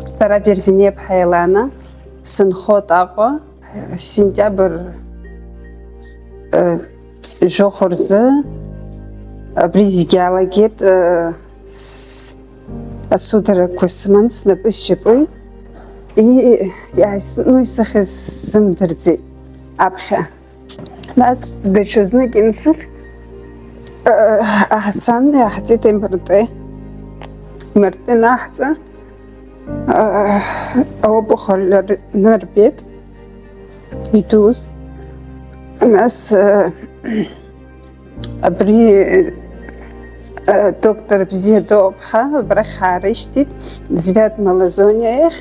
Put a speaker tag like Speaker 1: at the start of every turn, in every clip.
Speaker 1: Сараберзине Пхайлана, Сынхотаго, сентябрь Жохорзы, Бризигялагет, Асудара Косманс, Напышипы, и я, ну, и Сахазымдердзи, Абха. Нас дочезны генцер, Ахцан, Ахти Темберде, Мертен Ахца, Обухоллер Нербет, Итус, нас Абри доктор Бзедобха, Брахариштит, Звят Малазониях.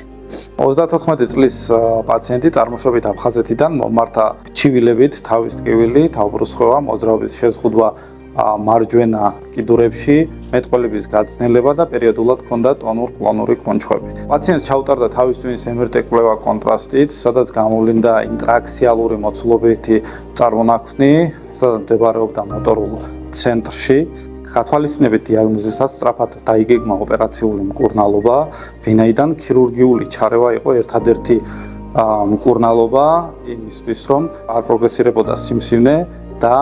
Speaker 2: 34 წლის პაციენტი წარმოშობით აფხაზეთიდან მომართა ჩივილებით, თავის ტკივილი, თავბრუსხვევა, მოძრაობის შეზღუდვა მარჯვენა კიდურებში, მეტყველების გაძნელება და პერიოდულად ჰქონდა ტონურ-კლონური კონჩხვები. პაციენტს ჩაუტარდა თავის ტვინის MRT კვლევა კონტრასტით, სადაც გამოვლინდა ინტრაქსიალური მოცულობითი წარმონაქმნი, სადაც მდებარეობდა მოტორულ ცენტრში. Გათვალისწინებით დიაგნოზისას სწრაფად დაიგეგმა ოპერაციული მკურნალობა, ვინაიდან ქირურგიული ჩარევა იყო ერთადერთი მკურნალობა იმისთვის, რომ არ პროგრესირებოდა სიმსივნე და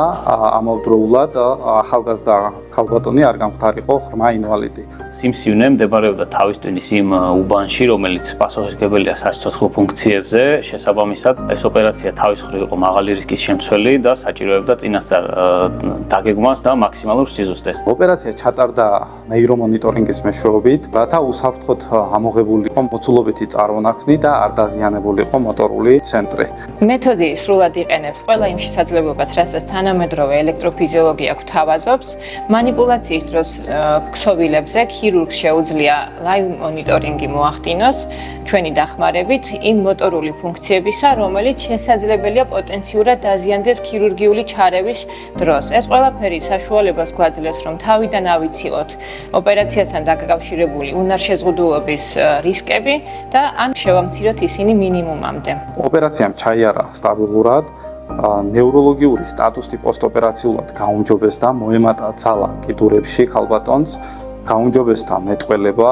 Speaker 2: ამავდროულად ახალგაზრდა ქალბატონი არ გამხდარიყო ღრმა ინვალიდი.
Speaker 3: სიმსივნე მდებარეობდა თავის ტვინის იმ უბანში, რომელიც პასუხისმგებელია სასიცოცხლო ფუნქციებზე. შესაბამისად, ეს ოპერაცია თავის მხრივ იყო მაღალი რისკის შემცველი და საჭიროებდა წინასწარ დაგეგმვას და მაქსიმალურ სიზუსტეს. ოპერაცია ჩატარდა ნეირომონიტორინგის მეშვეობით, რათა უსაფრთხოდ ამოღებულიყო მოცულობითი წარმონაქმნი და არ დაზიანებულიყო მოტორული ცენტრი.
Speaker 4: მეთოდი სრულად იყენებს ყველა იმ შესაძლებლობას, რასაც თანამედროვე ელექტროფიზიოლოგია გვთავაზობს. მანიპულაციის დროს ქსოვილებზე ქირურგს შეუძლია ლაივ მონიტორინგი მოახდინოს ჩვენი დახმარებით იმ მოტორული ფუნქციებისა, რომელიც შესაძლებელია პოტენციურად დაზიანდეს ქირურგიული ჩარევის დროს. ეს ყველაფერი საშუალებას გვაძლევს, რომ თავიდან ავიცილოთ ოპერაციასთან დაკავშირებული უნარშეზღუდულობის რისკები და ან შევამციროთ ისინი მინიმუმამდე.
Speaker 2: ოპერაციამ ჩაიარა სტაბილურად. ნევროლოგიური სტატუსი პოსტოპერაციულად გაუმჯობესდა, მოემატა ძალა კიდურებში ქალბატონს, გაუმჯობესდა მეტყველება.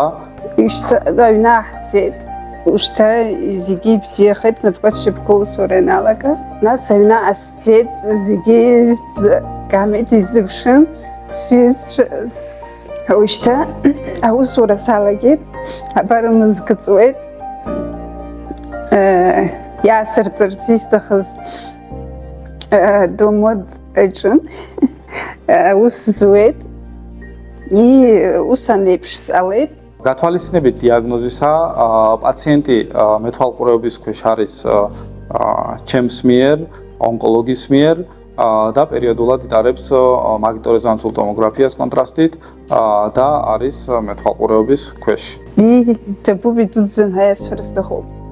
Speaker 2: Უშта зиги психет например шипкоусореналага. Нас именно асцет зиги гамет избшин сюз ушта аусурасалагет абарымыз гыцует ясыртырсистахыз домод эчен უსზუეთ и უსანეფშალეთ. გათვალისწინებით დიაგნოზისა პაციენტი მეთვალყურეობის ქვეშ არის ჩემს მიერ, ონკოლოგის მიერ და პერიოდულად იტარებს მაგნიტორეზონანსულ ტომოგრაფიას კონტრასტით და არის მეთვალყურეობის ქვეშ.
Speaker 1: და ბუბი დუძენ ჰაის ფერსდახო.